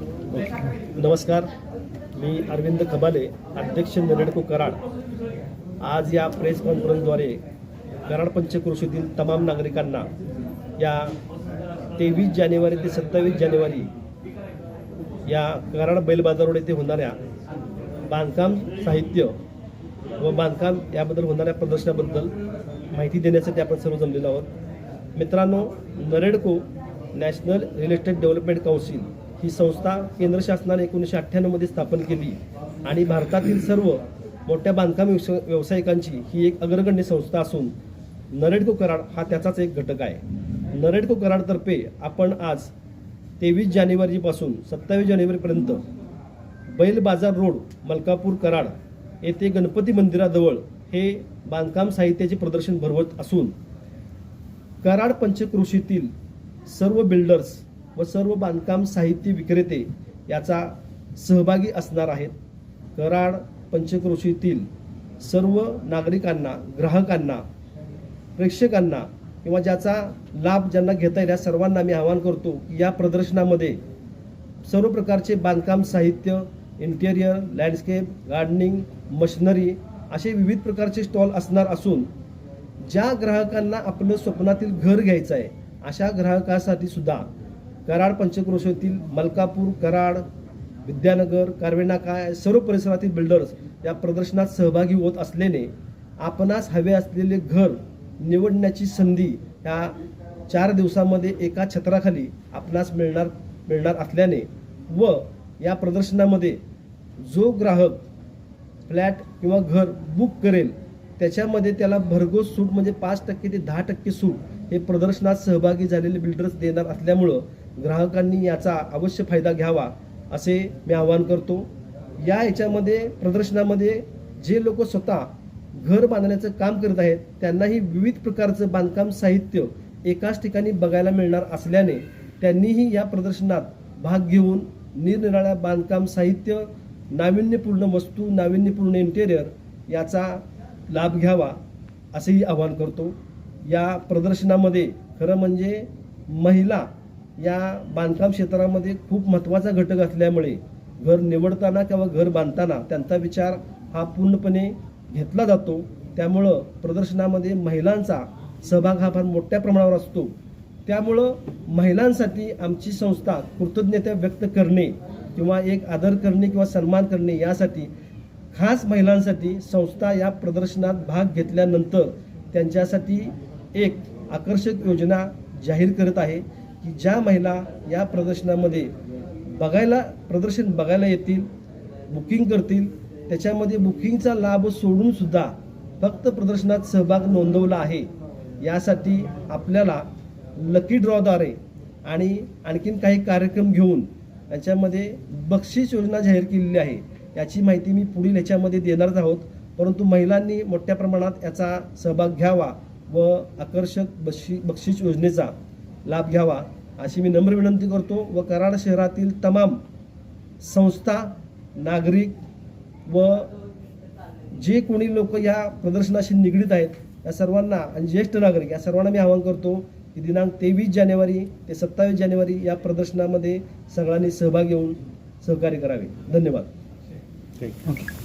नमस्कार, मी अरविंद खबाले, अध्यक्ष नरेडको कराड। आज या प्रेस कॉन्फरन्सद्वारे कराड पंचक्रोशीतील तमाम नागरिकांना या 23 जानेवारी ते 27 जानेवारी या कराड बैल बाजार रोड येथे होणाऱ्या बांधकाम साहित्य व बांधकाम याबद्दल होणाऱ्या प्रदर्शनाबद्दल माहिती देण्यासाठी आपण सर्व जमलेलो आहोत। मित्रांनो, NAREDCO national real estate development council ही संस्था केंद्र शासनाने 1998 मध्ये स्थापन केली आणि भारतातील सर्व मोठ्या बांधकाम व्यावसायिकांची ही एक अग्रगण्य संस्था असून नरेडको कराड हा त्याचाच एक घटक आहे। नरेडको कराडतर्फे आपण आज 23 जानेवारीपासून 27 जानेवारीपर्यंत बैल बाजार रोड मलकापूर कराड येथे गणपती मंदिराजवळ हे बांधकाम साहित्याचे प्रदर्शन भरवत असून कराड पंचक्रोशीतील सर्व बिल्डर्स व सर्व बांधकाम साहित्य विक्रेते याचा सहभागी असणार आहेत। कराड पंचक्रोशीतील सर्व नागरिकांना, ग्राहकांना, प्रेक्षकांना किंवा ज्याचा लाभ ज्यांना घेता येईल या सर्वांना मी आवाहन करतो की या प्रदर्शनामध्ये सर्व प्रकारचे बांधकाम साहित्य, इंटेरियर, लँडस्केप, गार्डनिंग, मशिनरी असे विविध प्रकारचे स्टॉल असणार असून ज्या ग्राहकांना आपलं स्वप्नातील घर घ्यायचं आहे अशा ग्राहकांसाठी सुद्धा कराड पंचक्रोशीतील मलकापूर, कराड, विद्यानगर, कारवेनाका सर्व परिसरातील बिल्डर्स या प्रदर्शनात सहभागी होत असल्याने आपणास हवे असलेले घर निवडण्याची संधी या 4 दिवसामध्ये एका छत्राखाली आपणास मिळणार असल्याने व या प्रदर्शनामध्ये जो ग्राहक फ्लॅट किंवा घर बुक करेल त्याच्यामध्ये त्याला भरघोस सूट म्हणजे 5% ते 10% सूट हे प्रदर्शनात सहभागी झालेले बिल्डर्स देणार असल्यामुळं ग्राहकांनी याचा अवश्य फायदा घ्यावा असे मी आवाहन करतो। याच्यामध्ये प्रदर्शनामध्ये जे लोक स्वतः घर बांधण्याचं काम करत आहेत त्यांनाही विविध प्रकारचं बांधकाम साहित्य एकाच ठिकाणी बघायला मिळणार असल्याने त्यांनीही या प्रदर्शनात भाग घेऊन निरनिराळ्या बांधकाम साहित्य, नाविन्यपूर्ण वस्तू, नाविन्यपूर्ण इंटेरियर याचा लाभ घ्यावा असेही आवाहन करतो। या प्रदर्शनामध्ये खरं म्हणजे महिला या बांधकाम क्षेत्रामध्ये खूप महत्त्वाचा घटक असल्यामुळे घर निवडताना किंवा घर बांधताना त्यांचा विचार हा पूर्णपणे घेतला जातो। त्यामुळं प्रदर्शनामध्ये महिलांचा सहभाग हा फार मोठ्या प्रमाणावर असतो। त्यामुळं महिलांसाठी आमची संस्था कृतज्ञता व्यक्त करणे किंवा एक आदर करणे किंवा सन्मान करणे यासाठी खास महिलांसाठी संस्था या प्रदर्शनात भाग घेतल्यानंतर त्यांच्यासाठी एक आकर्षक योजना जाहीर करत आहे की ज्या महिला या प्रदर्शनामध्ये प्रदर्शन बघायला येतील, बुकिंग करतील, त्याच्यामध्ये बुकिंगचा लाभ सोडून सुद्धा फक्त प्रदर्शनात सहभाग नोंदवला आहे यासाठी आपल्याला लकी ड्रॉद्वारे आणि आणखीन काही कार्यक्रम घेऊन याच्यामध्ये बक्षीस योजना जाहीर केलेली आहे। याची माहिती मी पुढील ह्याच्यामध्ये देणारच आहोत, परंतु महिलांनी मोठ्या प्रमाणात याचा सहभाग घ्यावा व आकर्षक बक्षीस योजनेचा लाभ घ्यावा अशी मी नम्र विनंती करतो व कराड शहरातील तमाम संस्था, नागरिक व जे कोणी लोक या प्रदर्शनाशी निगडीत आहेत या सर्वांना आणि ज्येष्ठ नागरिक या सर्वांना मी आवाहन करतो की दिनांक 23 जानेवारी ते 27 जानेवारी या प्रदर्शनामध्ये सगळ्यांनी सहभाग घेऊन सहकार्य करावे। धन्यवाद। ओके।